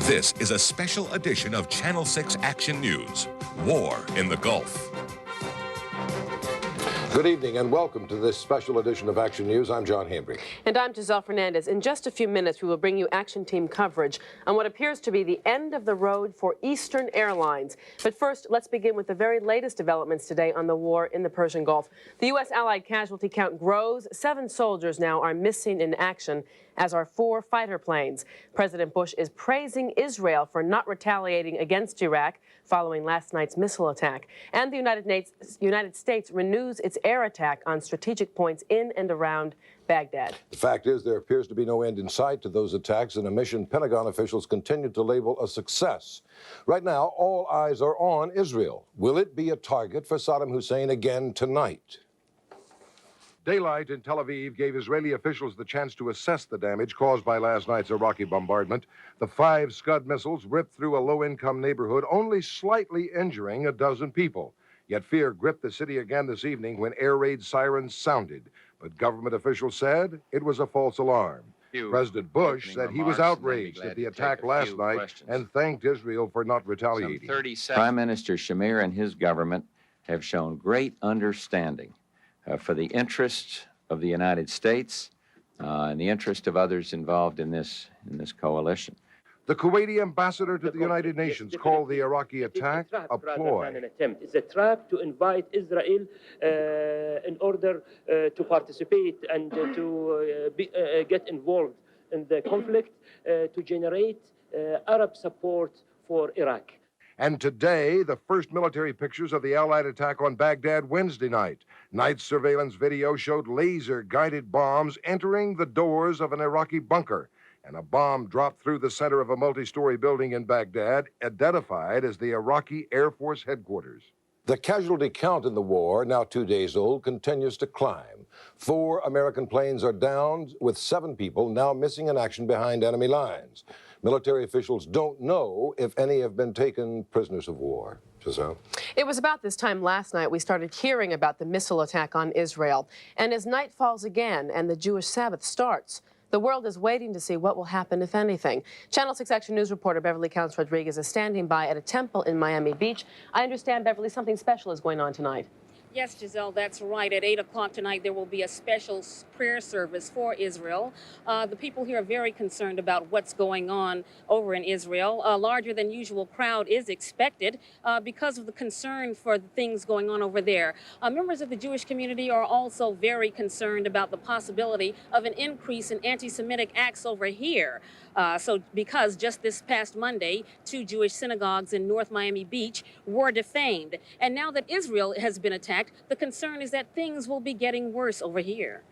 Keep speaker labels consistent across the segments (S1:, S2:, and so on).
S1: This is a special edition of Channel 6 Action News, War in the Gulf.
S2: Good evening and welcome to this special edition of Action News. I'm John Hambry.
S3: And I'm Giselle Fernandez. In just a few minutes, we will bring you Action Team coverage on what appears to be the end of the road for Eastern Airlines. But first, let's begin with the very latest developments today on the war in the Persian Gulf. The U.S. Allied casualty count grows. 7 soldiers now are missing in action, as are 4 fighter planes. President Bush is praising Israel for not retaliating against Iraq following last night's missile attack. And the United States renews its air attack on strategic points in and around Baghdad.
S2: The fact is, there appears to be no end in sight to those attacks in a mission Pentagon officials continue to label a success. Right now, all eyes are on Israel. Will it be a target for Saddam Hussein again tonight? Daylight in Tel Aviv gave Israeli officials the chance to assess the damage caused by last night's Iraqi bombardment. The 5 Scud missiles ripped through a low-income neighborhood, only slightly injuring a dozen people. Yet fear gripped the city again this evening when air raid sirens sounded. But government officials said it was a false alarm. President Bush said he was outraged at the attack last night and thanked Israel for not retaliating.
S4: Prime Minister Shamir and his government have shown great understanding for the interests of the United States and the interest of others involved in this coalition.
S2: The Kuwaiti ambassador to the United Nations called the Iraqi attack a ploy.
S5: It's a trap to invite Israel in order to participate and to get involved in the conflict to generate Arab support for Iraq.
S2: And today, the first military pictures of the Allied attack on Baghdad Wednesday night. Night surveillance video showed laser-guided bombs entering the doors of an Iraqi bunker, and a bomb dropped through the center of a multi-story building in Baghdad, identified as the Iraqi Air Force headquarters. The casualty count in the war, now 2 days old, continues to climb. 4 American planes are down, with 7 people now missing in action behind enemy lines. Military officials don't know if any have been taken prisoners of war. Giselle?
S3: It was about this time last night we started hearing about the missile attack on Israel. And as night falls again and the Jewish Sabbath starts, the world is waiting to see what will happen, if anything. Channel 6 Action News reporter Beverly Counts Rodriguez is standing by at a temple in Miami Beach. I understand, Beverly, something special is going on tonight.
S6: Yes, Giselle, that's right. At 8 o'clock tonight, there will be a special prayer service for Israel. The people here are very concerned about what's going on over in Israel. A larger than usual crowd is expected because of the concern for the things going on over there. Members of the Jewish community are also very concerned about the possibility of an increase in anti-Semitic acts over here. Because just this past Monday, 2 Jewish synagogues in North Miami Beach were defamed. And now that Israel has been attacked, the concern is that things will be getting worse over here.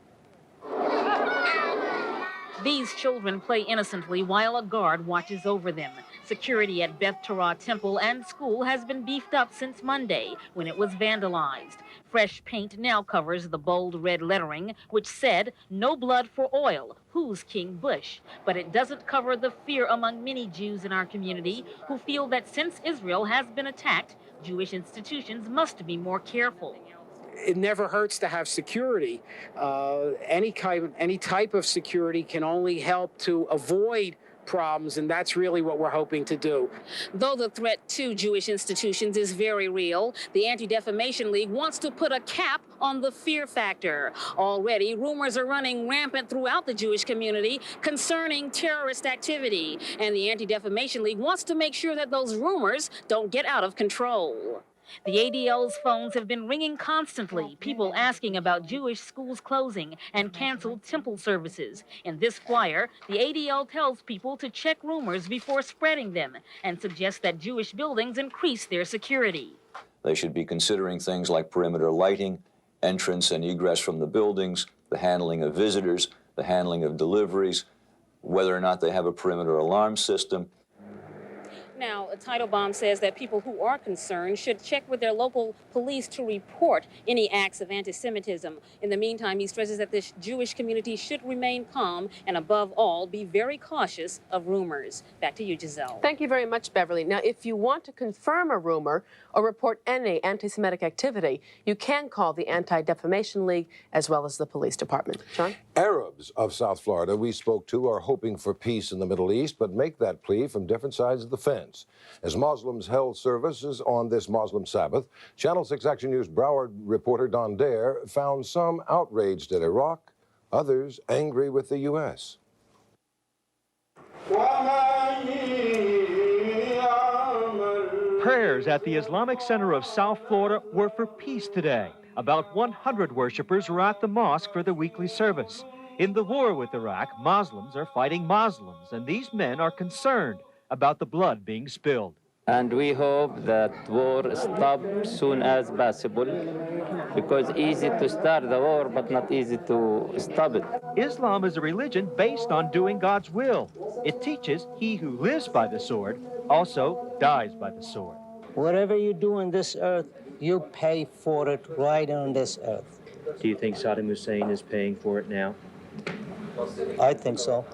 S6: These children play innocently while a guard watches over them. Security at Beth Torah Temple and school has been beefed up since Monday, when it was vandalized. Fresh paint now covers the bold red lettering, which said, "No blood for oil, who's King Bush?" But it doesn't cover the fear among many Jews in our community who feel that since Israel has been attacked, Jewish institutions must be more careful.
S7: It never hurts to have security. Any type of security can only help to avoid problems, and that's really what we're hoping to do.
S6: Though the threat to Jewish institutions is very real, the Anti-Defamation League wants to put a cap on the fear factor. Already, rumors are running rampant throughout the Jewish community concerning terrorist activity, and the Anti-Defamation League wants to make sure that those rumors don't get out of control. The ADL's phones have been ringing constantly, people asking about Jewish schools closing and canceled temple services. In this flyer, the ADL tells people to check rumors before spreading them and suggests that Jewish buildings increase their security.
S8: They should be considering things like perimeter lighting, entrance and egress from the buildings, the handling of visitors, the handling of deliveries, whether or not they have a perimeter alarm system.
S6: Now, Teitelbaum says that people who are concerned should check with their local police to report any acts of anti-Semitism. In the meantime, he stresses that the Jewish community should remain calm and, above all, be very cautious of rumors. Back to you, Giselle.
S3: Thank you very much, Beverly. Now, if you want to confirm a rumor or report any anti-Semitic activity, you can call the Anti-Defamation League as well as the police department. John?
S2: Arabs of South Florida we spoke to are hoping for peace in the Middle East, but make that plea from different sides of the fence. As Muslims held services on this Muslim Sabbath, Channel 6 Action News Broward reporter Don Dare found some outraged at Iraq, others angry with the U.S.
S9: Prayers at the Islamic Center of South Florida were for peace today. About 100 worshipers were at the mosque for the weekly service. In the war with Iraq, Muslims are fighting Muslims, and these men are concerned about the blood being spilled.
S10: And we hope that war stop soon as possible, because easy to start the war, but not easy to stop it.
S9: Islam is a religion based on doing God's will. It teaches he who lives by the sword also dies by the sword.
S11: Whatever you do on this earth, you pay for it right on this earth.
S9: Do you think Saddam Hussein is paying for it now?
S11: I think so.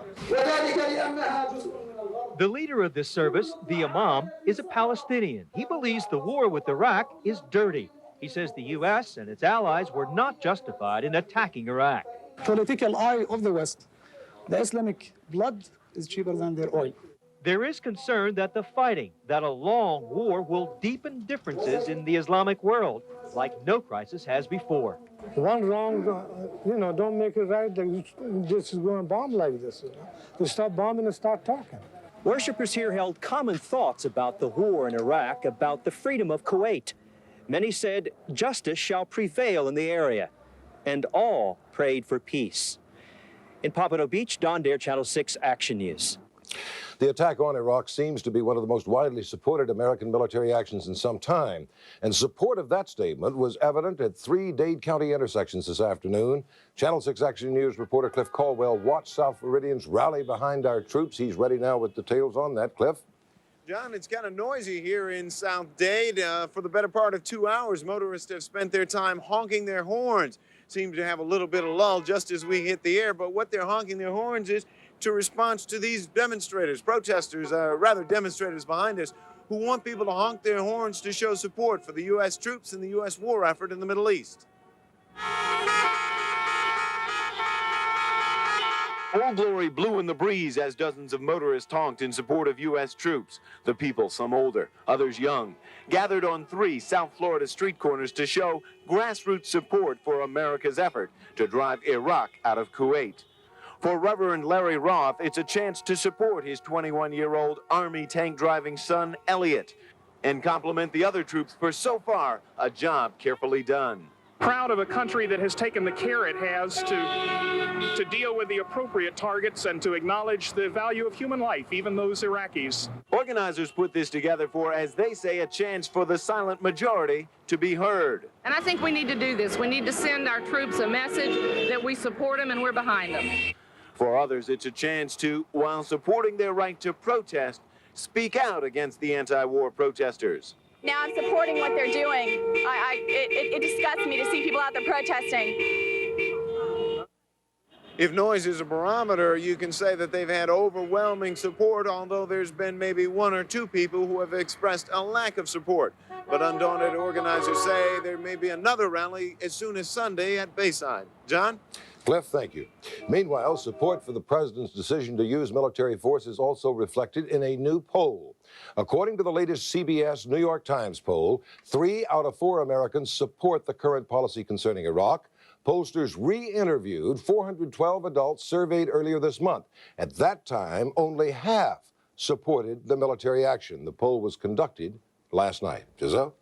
S9: The leader of this service, the Imam, is a Palestinian. He believes the war with Iraq is dirty. He says the U.S. and its allies were not justified in attacking Iraq.
S12: Political eye of the West, the Islamic blood is cheaper than their oil.
S9: There is concern that the fighting, that a long war will deepen differences in the Islamic world, like no crisis has before.
S12: One wrong, don't make it right. This is going to bomb like this. They stop bombing and start talking.
S9: Worshippers here held common thoughts about the war in Iraq, about the freedom of Kuwait. Many said justice shall prevail in the area, and all prayed for peace. In Pompano Beach, Don Dare, Channel 6 Action News.
S2: The attack on Iraq seems to be one of the most widely supported American military actions in some time, and support of that statement was evident at 3 Dade County intersections this afternoon. Channel 6 Action News reporter Cliff Caldwell watched South Floridians rally behind our troops. He's ready now with details on that. Cliff?
S13: John, it's kind of noisy here in South Dade. For the better part of 2 hours, motorists have spent their time honking their horns. Seem to have a little bit of lull just as we hit the air, but what they're honking their horns is to response to these demonstrators, protesters, demonstrators behind us, who want people to honk their horns to show support for the U.S. troops and the U.S. war effort in the Middle East.
S14: Old Glory blew in the breeze as dozens of motorists honked in support of U.S. troops. The people, some older, others young, gathered on 3 South Florida street corners to show grassroots support for America's effort to drive Iraq out of Kuwait. For Reverend Larry Roth, it's a chance to support his 21-year-old Army tank-driving son, Elliot, and compliment the other troops for, so far, a job carefully done.
S15: Proud of a country that has taken the care it has to deal with the appropriate targets and to acknowledge the value of human life, even those Iraqis.
S14: Organizers put this together for, as they say, a chance for the silent majority to be heard.
S16: And I think we need to do this. We need to send our troops a message that we support them and we're behind them.
S14: For others, it's a chance to, while supporting their right to protest, speak out against the anti-war protesters.
S17: Now I'm supporting what they're doing. It disgusts me to see people out there protesting.
S13: If noise is a barometer, you can say that they've had overwhelming support, although there's been maybe 1 or 2 people who have expressed a lack of support. But undaunted organizers say there may be another rally as soon as Sunday at Bayside. John?
S2: Cliff, thank you. Meanwhile, support for the president's decision to use military force is also reflected in a new poll. According to the latest CBS New York Times poll, 3 out of 4 Americans support the current policy concerning Iraq. Pollsters re-interviewed 412 adults surveyed earlier this month. At that time, only half supported the military action. The poll was conducted last night. Giselle?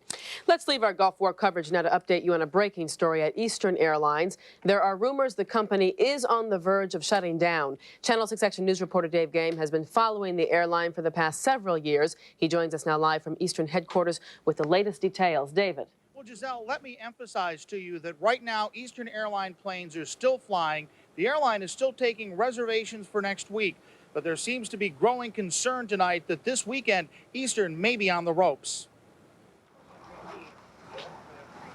S3: Let's leave our Gulf War coverage now to update you on a breaking story at Eastern Airlines. There are rumors the company is on the verge of shutting down. Channel 6 Action News reporter Dave Game has been following the airline for the past several years. He joins us now live from Eastern headquarters with the latest details. David.
S18: Well, Giselle, let me emphasize to you that right now Eastern Airline planes are still flying. The airline is still taking reservations for next week, but there seems to be growing concern tonight that this weekend Eastern may be on the ropes.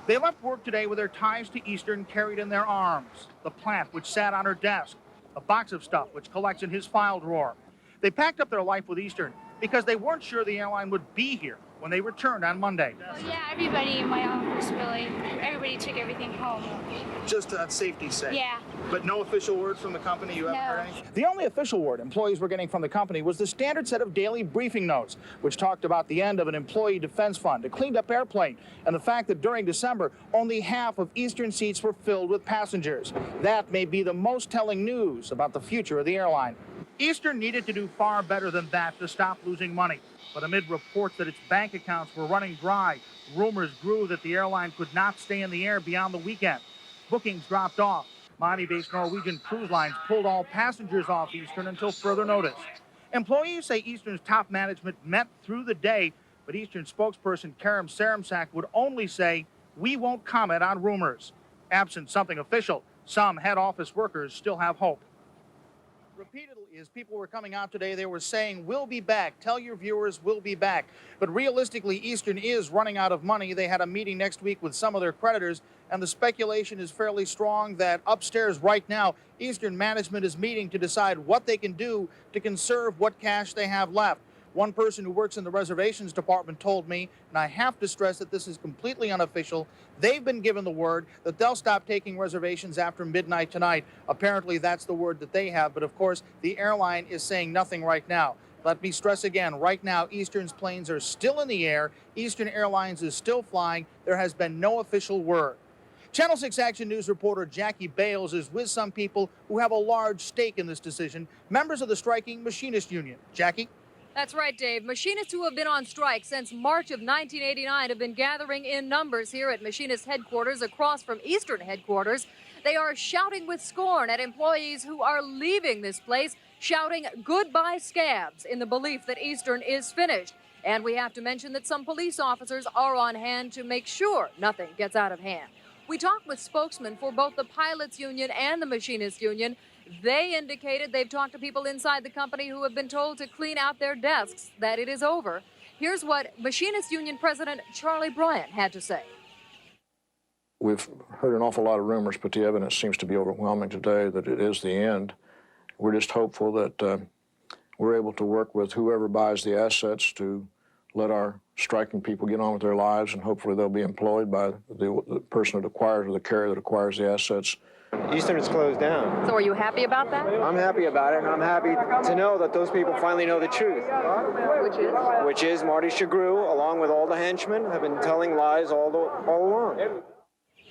S18: They left work today with their ties to Eastern carried in their arms, the plant which sat on her desk, a box of stuff which collects in his file drawer. They packed up their life with Eastern because they weren't sure the airline would be here when they returned on Monday.
S19: Well, yeah, everybody in my office really, everybody took everything home.
S18: Just safety's sake?
S19: Yeah.
S18: But no official word from the company? You haven't
S19: No.
S18: heard anything? The only official word employees were getting from the company was the standard set of daily briefing notes, which talked about the end of an employee defense fund, a cleaned-up airplane, and the fact that during December, only half of Eastern seats were filled with passengers. That may be the most telling news about the future of the airline. Eastern needed to do far better than that to stop losing money. But amid reports that its bank accounts were running dry, rumors grew that the airline could not stay in the air beyond the weekend. Bookings dropped off. Miami-based Norwegian Cruise Lines pulled all passengers off Eastern until further notice. Employees say Eastern's top management met through the day, but Eastern spokesperson Karim Saramsak would only say, "We won't comment on rumors." Absent something official, some head office workers still have hope. Repeatedly, as people were coming out today, they were saying, "We'll be back. Tell your viewers we'll be back." But realistically, Eastern is running out of money. They had a meeting next week with some of their creditors, and the speculation is fairly strong that upstairs right now, Eastern management is meeting to decide what they can do to conserve what cash they have left. One person who works in the reservations department told me, and I have to stress that this is completely unofficial, they've been given the word that they'll stop taking reservations after midnight tonight. Apparently, that's the word that they have, but of course, the airline is saying nothing right now. Let me stress again, right now, Eastern's planes are still in the air. Eastern Airlines is still flying. There has been no official word. Channel 6 Action News reporter Jackie Bales is with some people who have a large stake in this decision, members of the striking machinist union. Jackie?
S20: That's right, Dave. Machinists who have been on strike since March of 1989 have been gathering in numbers here at machinist headquarters across from Eastern headquarters. They are shouting with scorn at employees who are leaving this place, shouting goodbye scabs in the belief that Eastern is finished. And we have to mention that some police officers are on hand to make sure nothing gets out of hand. We talked with spokesmen for both the pilots union and the machinist union. They indicated they've talked to people inside the company who have been told to clean out their desks, that it is over. Here's what Machinist Union President Charlie Bryant had to say.
S21: We've heard an awful lot of rumors, but the evidence seems to be overwhelming today that it is the end. We're just hopeful that we're able to work with whoever buys the assets to let our striking people get on with their lives, and hopefully they'll be employed by the person that acquires, or the carrier that acquires the assets.
S22: Eastern is closed down.
S20: So are you happy about that?
S22: I'm happy about it, and I'm happy to know that those people finally know the truth.
S20: Which is?
S22: Which is Marty Shagru, along with all the henchmen, have been telling lies all along.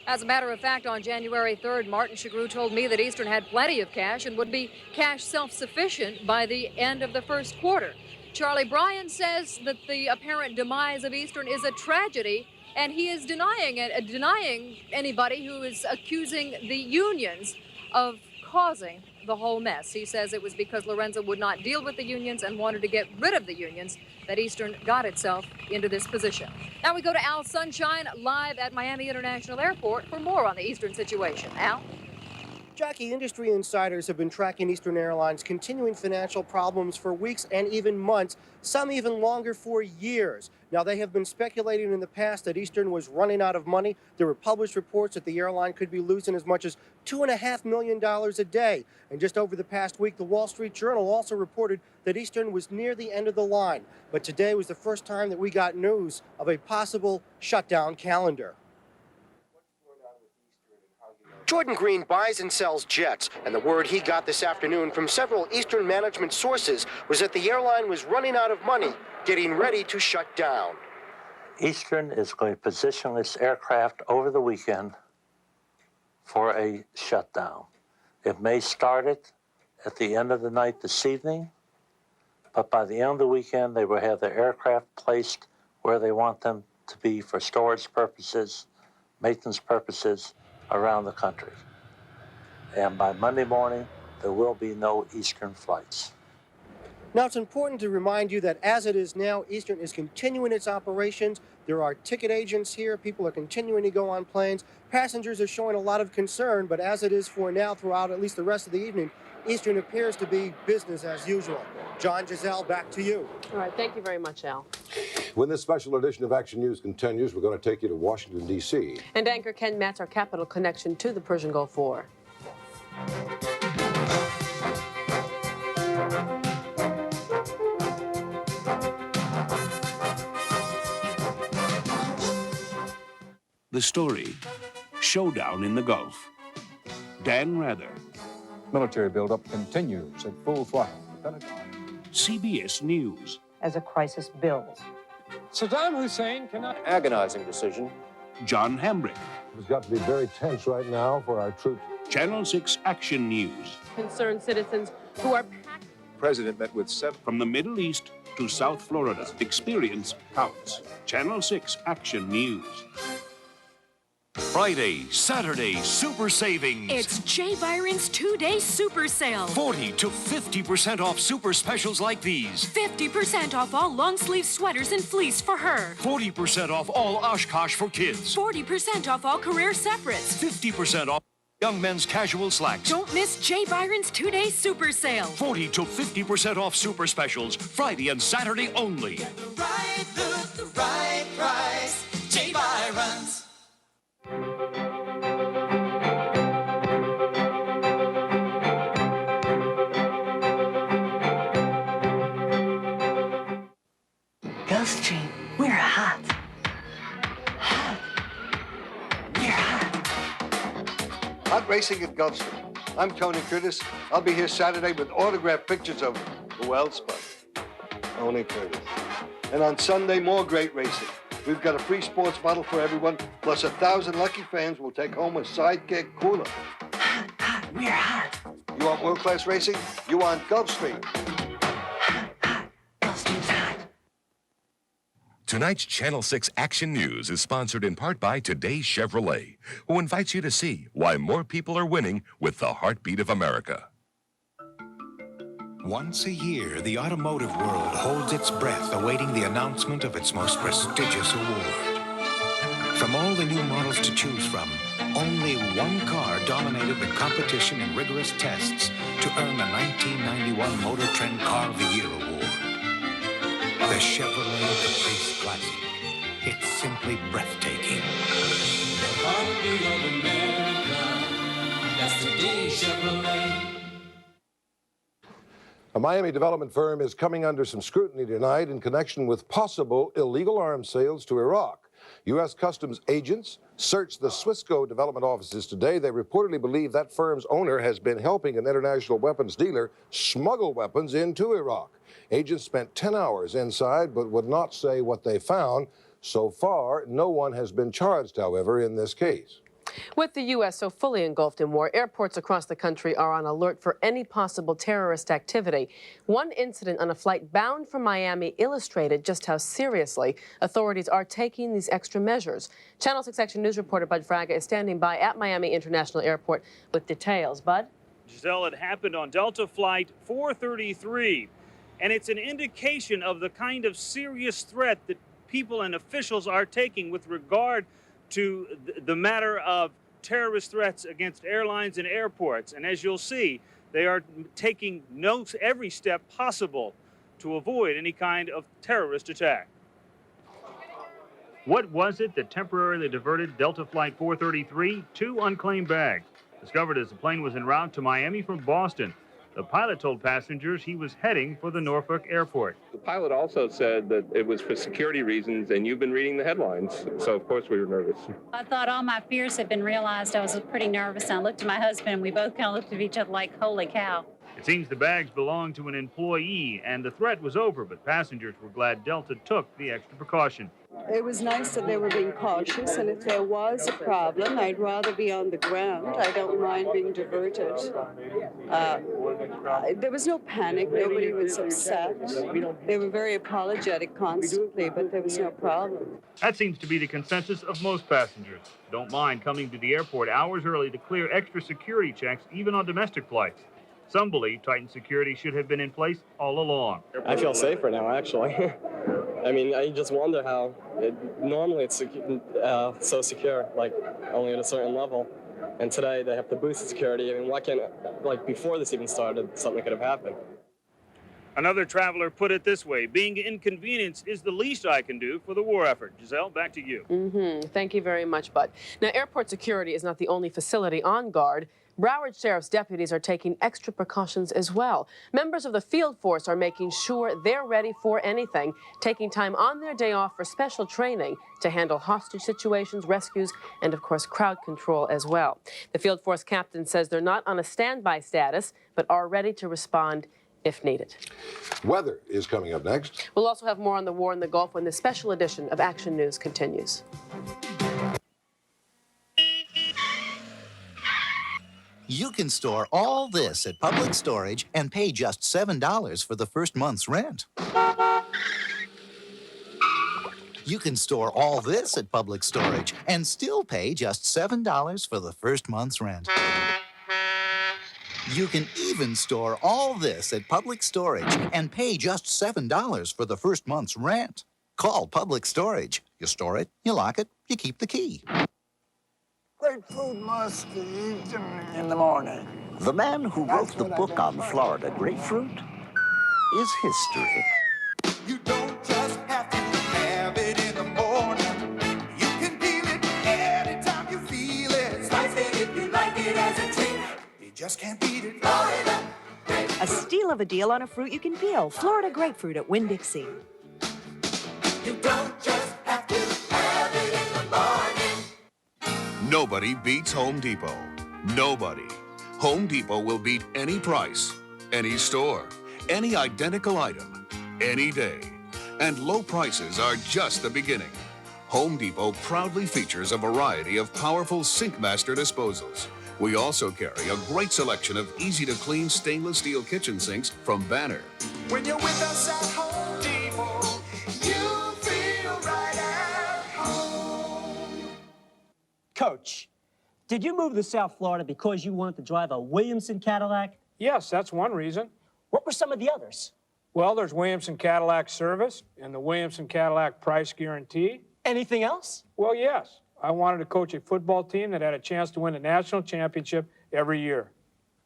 S20: As a matter of fact, on January 3rd, Martin Shagru told me that Eastern had plenty of cash and would be cash self-sufficient by the end of the first quarter. Charlie Bryant says that the apparent demise of Eastern is a tragedy, and he is denying anybody who is accusing the unions of causing the whole mess. He says it was because Lorenzo would not deal with the unions and wanted to get rid of the unions that Eastern got itself into this position. Now we go to Al Sunshine live at Miami International Airport for more on the Eastern situation. Al?
S23: Jackie, industry insiders have been tracking Eastern Airlines' continuing financial problems for weeks and even months, some even longer for years. Now, they have been speculating in the past that Eastern was running out of money. There were published reports that the airline could be losing as much as $2.5 million a day. And just over the past week, the Wall Street Journal also reported that Eastern was near the end of the line. But today was the first time that we got news of a possible shutdown calendar. Jordan Green buys and sells jets, and the word he got this afternoon from several Eastern management sources was that the airline was running out of money, getting ready to shut down.
S24: Eastern is going to position its aircraft over the weekend for a shutdown. It may start it at the end of the night this evening, but by the end of the weekend, they will have their aircraft placed where they want them to be for storage purposes, maintenance purposes, around the country. And by Monday morning, there will be no Eastern flights.
S23: Now, it's important to remind you that as it is now, Eastern is continuing its operations. There are ticket agents here. People are continuing to go on planes. Passengers are showing a lot of concern, but as it is for now, throughout at least the rest of the evening, Eastern appears to be business as usual. John, Giselle, back to you.
S3: All right, thank you very much, Al.
S2: When this special edition of Action News continues, we're going to take you to Washington, D.C.
S3: And anchor Ken Matz, our capital connection to the Persian Gulf War.
S1: The story, Showdown in the Gulf. Dan Rather.
S4: Military buildup continues at full throttle.
S1: CBS News.
S11: As a crisis builds.
S4: Saddam Hussein cannot...
S21: Agonizing decision.
S1: John Hambrick.
S2: It's got to be very tense right now for our troops.
S1: Channel 6 Action News.
S3: Concerned citizens who are packed.
S4: President met with 7...
S1: From the Middle East to South Florida, experience counts. Channel 6 Action News.
S5: Friday, Saturday, super savings.
S7: It's J. Byron's two-day super sale.
S5: 40 to 50% off super specials like these.
S7: 50% off all long-sleeve sweaters and fleece for her.
S5: 40% off all Oshkosh for kids.
S7: 40% off all career separates.
S5: 50% off young men's casual slacks.
S7: Don't miss J. Byron's two-day super sale.
S5: 40 to 50% off super specials, Friday and Saturday only.
S25: The right look, the right price. J. Byron's.
S26: Gulfstream, we're hot. Hot. We're hot.
S27: Hot racing at Gulfstream. I'm Tony Curtis. I'll be here Saturday with autographed pictures of the well spun. Tony Curtis. And on Sunday, more great racing. We've got a free sports bottle for everyone, plus 1,000 lucky fans will take home a Sidekick cooler.
S26: Hot, hot, we're hot.
S27: You want world-class racing? You want Gulfstream.
S26: Gulfstream's hot.
S28: Tonight's Channel 6 Action News is sponsored in part by Today's Chevrolet, who invites you to see why more people are winning with the heartbeat of America.
S29: Once a year, the automotive world holds its breath awaiting the announcement of its most prestigious award. From all the new models to choose from, only one car dominated the competition in rigorous tests to earn the 1991 Motor Trend Car of the Year award. The Chevrolet Caprice Classic. It's simply breathtaking.
S25: The heartbeat of America. That's Today's Chevrolet.
S2: A Miami development firm is coming under some scrutiny tonight in connection with possible illegal arms sales to Iraq. U.S. Customs agents searched the Swissco development offices today. They reportedly believe that firm's owner has been helping an international weapons dealer smuggle weapons into Iraq. Agents spent 10 hours inside but would not say what they found. So far, no one has been charged, however, in this case.
S3: With the U.S. so fully engulfed in war, airports across the country are on alert for any possible terrorist activity. One incident on a flight bound for Miami illustrated just how seriously authorities are taking these extra measures. Channel 6 Action News reporter Bud Fraga is standing by at Miami International Airport with details. Bud?
S30: Giselle, it happened on Delta Flight 433, and it's an indication of the kind of serious threat that people and officials are taking with regard to the matter of terrorist threats against airlines and airports. And as you'll see, they are taking every step possible to avoid any kind of terrorist attack. What was it that temporarily diverted Delta Flight 433? 2 unclaimed bags, discovered as the plane was en route to Miami from Boston. The pilot told passengers he was heading for the Norfolk airport.
S31: The pilot also said that it was for security reasons, and you've been reading the headlines, so of course we were nervous.
S32: I thought all my fears had been realized. I was pretty nervous, and I looked at my husband, and we both kind of looked at each other like, holy cow.
S30: It seems the bags belonged to an employee, and the threat was over, but passengers were glad Delta took the extra precaution.
S33: It was nice that they were being cautious, and if there was a problem, I'd rather be on the ground. I don't mind being diverted. There was no panic. Nobody was upset. They were very apologetic constantly, but there was no problem.
S30: That seems to be the consensus of most passengers. Don't mind coming to the airport hours early to clear extra security checks, even on domestic flights. Some believe Titan security should have been in place all along.
S6: I feel safer now, actually. I mean, I just wonder how normally it's so secure, like only at a certain level. And today they have to boost the security. I mean, why can't, like before this even started, something could have happened.
S30: Another traveler put it this way: being inconvenienced is the least I can do for the war effort. Giselle, back to you.
S3: Thank you very much, Bud. Now, airport security is not the only facility on guard. Broward Sheriff's deputies are taking extra precautions as well. Members of the field force are making sure they're ready for anything, taking time on their day off for special training to handle hostage situations, rescues, and, of course, crowd control as well. The field force captain says they're not on a standby status, but are ready to respond if needed.
S2: Weather is coming up next.
S3: We'll also have more on the war in the Gulf when this special edition of Action News continues.
S8: You can store all this at Public Storage and pay just $7 for the first month's rent. You can store all this at Public Storage and still pay just $7 for the first month's rent. You can even store all this at Public Storage and pay just $7 for the first month's rent. Call Public Storage. You store it, you lock it, you keep the key.
S9: Grapefruit must be eaten in the morning.
S10: The man who wrote the book on Florida grapefruit is history.
S25: You don't just have to have it in the morning. You can peel it anytime you feel it. Slice it if you like it as a treat. You just can't beat it. Florida grapefruit.
S12: A steal of a deal on a fruit you can peel. Florida grapefruit at Winn-Dixie.
S25: You don't just have to have it in the morning.
S5: Nobody beats Home Depot. Nobody. Home Depot will beat any price, any store, any identical item, any day. And low prices are just the beginning. Home Depot proudly features a variety of powerful SinkMaster disposals. We also carry a great selection of easy-to-clean stainless steel kitchen sinks from Banner.
S25: When you're with us at Home Depot, you feel right at home.
S13: Coach, did you move to South Florida because you wanted to drive a Williamson Cadillac?
S14: Yes, that's one reason.
S13: What were some of the others?
S14: Well, there's Williamson Cadillac service and the Williamson Cadillac price guarantee.
S13: Anything else?
S14: Well, yes. I wanted to coach a football team that had a chance to win a national championship every year.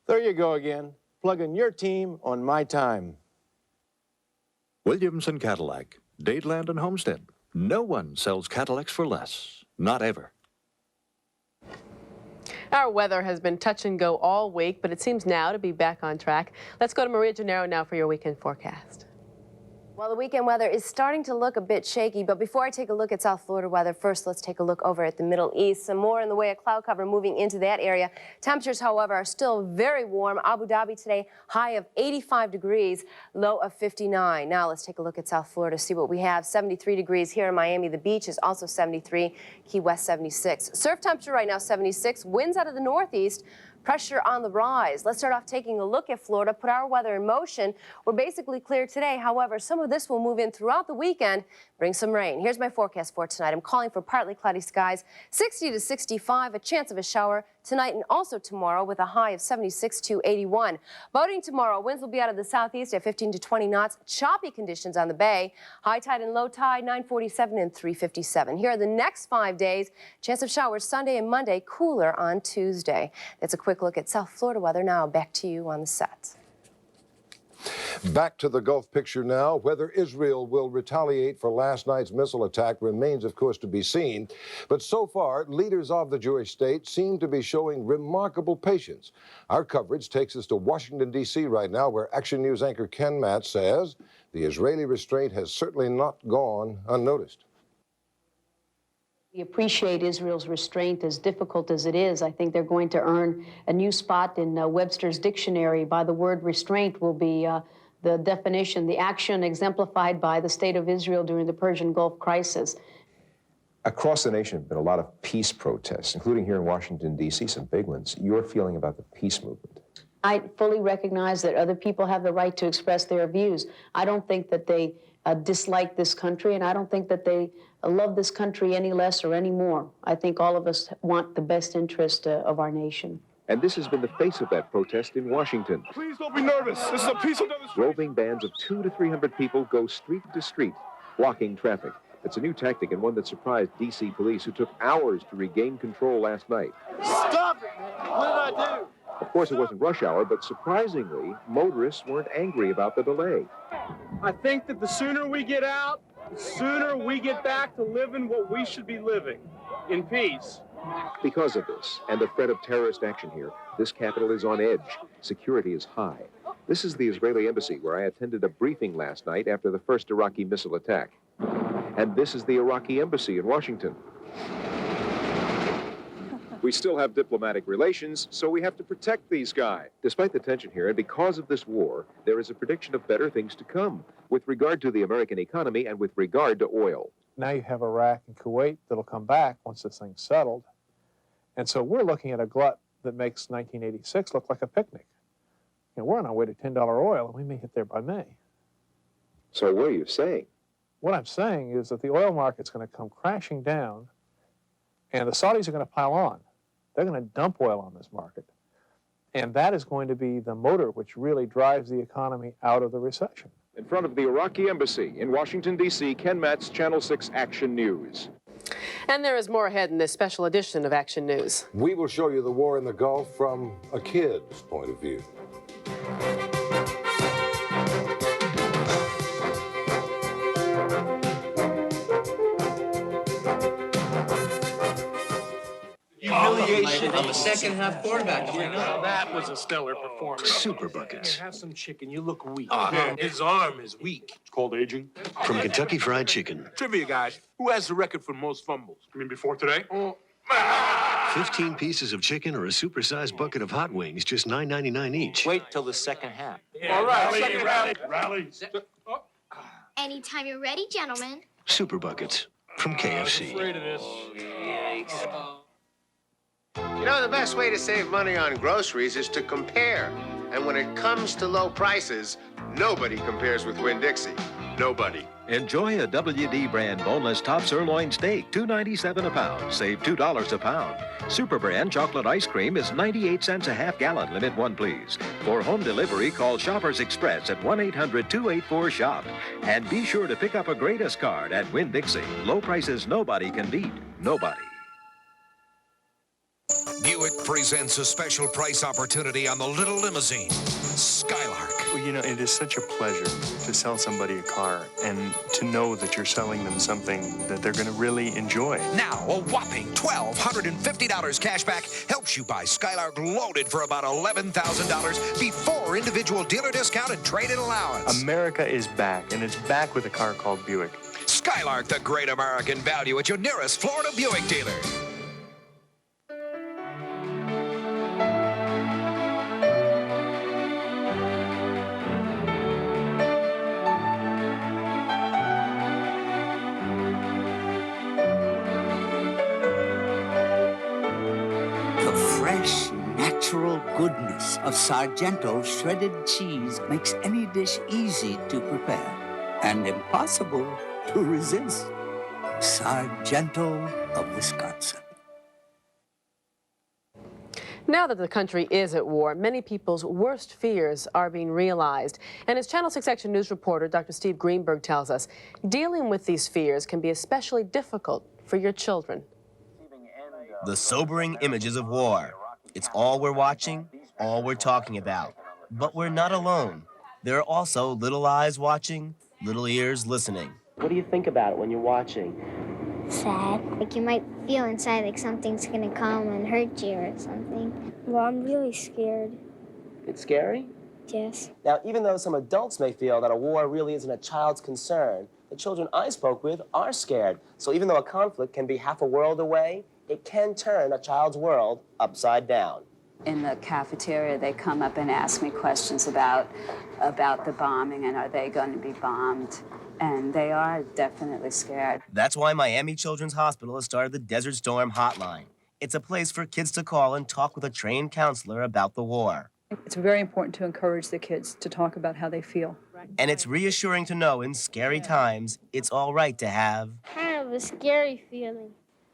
S15: There you go again, plugging your team on my time.
S16: Williamson Cadillac, Dadeland and Homestead. No one sells Cadillacs for less. Not ever.
S3: Our weather has been touch and go all week, but it seems now to be back on track. Let's go to Maria Gennaro now for your weekend forecast.
S17: Well, the weekend weather is starting to look a bit shaky, but before I take a look at South Florida weather, first let's take a look over at the Middle East. Some more in the way of cloud cover moving into that area. Temperatures, however, are still very warm. Abu Dhabi today, high of 85 degrees, low of 59. Now let's take a look at South Florida, see what we have. 73 degrees here in Miami. The beach is also 73, Key West 76. Surf temperature right now 76, winds out of the northeast. Pressure on the rise. Let's start off taking a look at Florida, put our weather in motion. We're basically clear today. However, some of this will move in throughout the weekend, bring some rain. Here's my forecast for tonight. I'm calling for partly cloudy skies, 60 to 65, a chance of a shower tonight and also tomorrow with a high of 76 to 81. Boating tomorrow, winds will be out of the southeast at 15 to 20 knots. Choppy conditions on the bay. High tide and low tide, 947 and 357. Here are the next 5 days. Chance of showers Sunday and Monday, cooler on Tuesday. That's a quick look at South Florida weather. Now back to you on the set.
S2: Back to the Gulf picture now. Whether Israel will retaliate for last night's missile attack remains, of course, to be seen. But so far, leaders of the Jewish state seem to be showing remarkable patience. Our coverage takes us to Washington, D.C. right now, where Action News anchor Ken Matt says the Israeli restraint has certainly not gone unnoticed.
S18: We appreciate Israel's restraint, as difficult as it is. I think they're going to earn a new spot in Webster's dictionary. By the word restraint will be the definition, the action exemplified by the state of Israel during the Persian Gulf crisis.
S19: Across the nation have been a lot of peace protests, including here in Washington, D.C., some big ones. Your feeling about the peace movement?
S18: I fully recognize that other people have the right to express their views. I don't think that they dislike this country, and I don't think that they love this country any less or any more. I think all of us want the best interest of our nation.
S19: And this has been the face of that protest in Washington.
S15: Please don't be nervous. This is a peaceful demonstration.
S19: Roving bands of 200 to 300 people go street to street, blocking traffic. It's a new tactic and one that surprised D.C. police, who took hours to regain control last night.
S15: Stop it, man. What did I do?
S19: Of course, it wasn't rush hour, but surprisingly, motorists weren't angry about the delay.
S15: I think that the sooner we get out, the sooner we get back to living what we should be living, in peace.
S19: Because of this, and the threat of terrorist action here, this capital is on edge. Security is high. This is the Israeli embassy, where I attended a briefing last night after the first Iraqi missile attack. And this is the Iraqi embassy in Washington. We still have diplomatic relations, so we have to protect these guys. Despite the tension here, and because of this war, there is a prediction of better things to come with regard to the American economy and with regard to oil.
S15: Now you have Iraq and Kuwait that'll come back once this thing's settled. And so we're looking at a glut that makes 1986 look like a picnic. You know, we're on our way to $10 oil, and we may hit there by May.
S19: So what are you saying?
S15: What I'm saying is that the oil market's going to come crashing down, and the Saudis are going to pile on. They're going to dump oil on this market. And that is going to be the motor which really drives the economy out of the recession.
S19: In front of the Iraqi embassy in Washington, D.C., Ken Matt's Channel 6 Action News.
S3: And there is more ahead in this special edition of Action News.
S2: We will show you the war in the Gulf from a kid's point of view.
S1: Humiliation on the second half quarterback.
S15: Now that was a stellar performance.
S1: Super buckets.
S15: Have some chicken. You look weak.
S1: His arm is weak.
S15: It's called aging.
S1: From Kentucky Fried Chicken.
S15: Trivia, guys. Who has the record for most fumbles? You mean before today?
S1: 15 pieces of chicken or a supersized bucket of hot wings, just $9.99 each. Wait till the second half.
S15: All right, rally.
S4: Anytime you're ready, gentlemen.
S1: Super buckets from KFC.
S15: Afraid of this.
S7: You know, the best way to save money on groceries is to compare. And when it comes to low prices, nobody compares with Winn-Dixie. Nobody.
S16: Enjoy a WD brand boneless top sirloin steak, $2.97 a pound. Save $2 a pound. Super brand chocolate ice cream is 98 cents a half gallon. Limit one, please. For home delivery, call Shoppers Express at 1-800-284-SHOP. And be sure to pick up a greatest card at Winn-Dixie. Low prices nobody can beat. Nobody.
S11: Buick presents a special price opportunity on the little limousine, Skylark.
S20: Well, you know, it is such a pleasure to sell somebody a car and to know that you're selling them something that they're going to really enjoy.
S11: Now, a whopping $1,250 cash back helps you buy Skylark loaded for about $11,000 before individual dealer discount and trade-in allowance.
S20: America is back, and it's back with a car called Buick.
S11: Skylark, the great American value at your nearest Florida Buick dealer.
S21: Natural goodness of Sargento shredded cheese makes any dish easy to prepare and impossible to resist. Sargento of Wisconsin.
S3: Now that the country is at war, many people's worst fears are being realized. And as Channel 6 Action News reporter Dr. Steve Greenberg tells us, dealing with these fears can be especially difficult for your children.
S22: The sobering images of war. It's all we're watching, all we're talking about. But we're not alone. There are also little eyes watching, little ears listening.
S23: What do you think about it when you're watching?
S4: Sad. Like you might feel inside like something's gonna come and hurt you or something. Well, I'm really scared.
S23: It's scary?
S4: Yes.
S23: Now, even though some adults may feel that a war really isn't a child's concern, the children I spoke with are scared. So even though a conflict can be half a world away, it can turn a child's world upside down.
S24: In the cafeteria, they come up and ask me questions about the bombing and are they going to be bombed? And they are definitely scared.
S22: That's why Miami Children's Hospital has started the Desert Storm Hotline. It's a place for kids to call and talk with a trained counselor about the war.
S26: It's very important to encourage the kids to talk about how they feel.
S22: And it's reassuring to know in scary times, it's all right to have
S4: Kind of a scary feeling.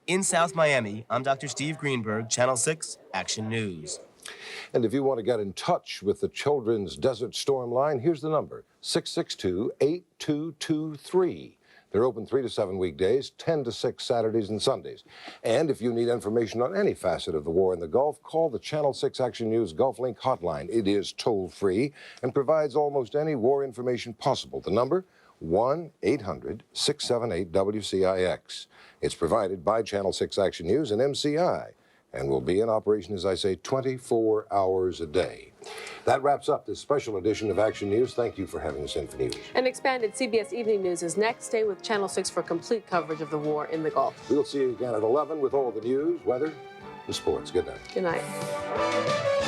S22: In South Miami, I'm Dr. Steve Greenberg, Channel 6 Action News.
S2: And if you want to get in touch with the Children's Desert Storm line, here's the number, 662-8223. They're open 3 to 7 weekdays, 10 to 6 Saturdays and Sundays. And if you need information on any facet of the war in the Gulf, call the Channel 6 Action News Gulf Link hotline. It is toll-free and provides almost any war information possible. The number, 1-800-678-WCIX. It's provided by Channel 6 Action News and MCI, and will be in operation, as I say, 24 hours a day. That wraps up this special edition of Action News. Thank you for having us in for news.
S3: An expanded CBS Evening News is next. Stay with Channel 6 for complete coverage of the war in the Gulf.
S2: We'll see you again at 11 with all the news, weather, and sports. Good night.
S3: Good night.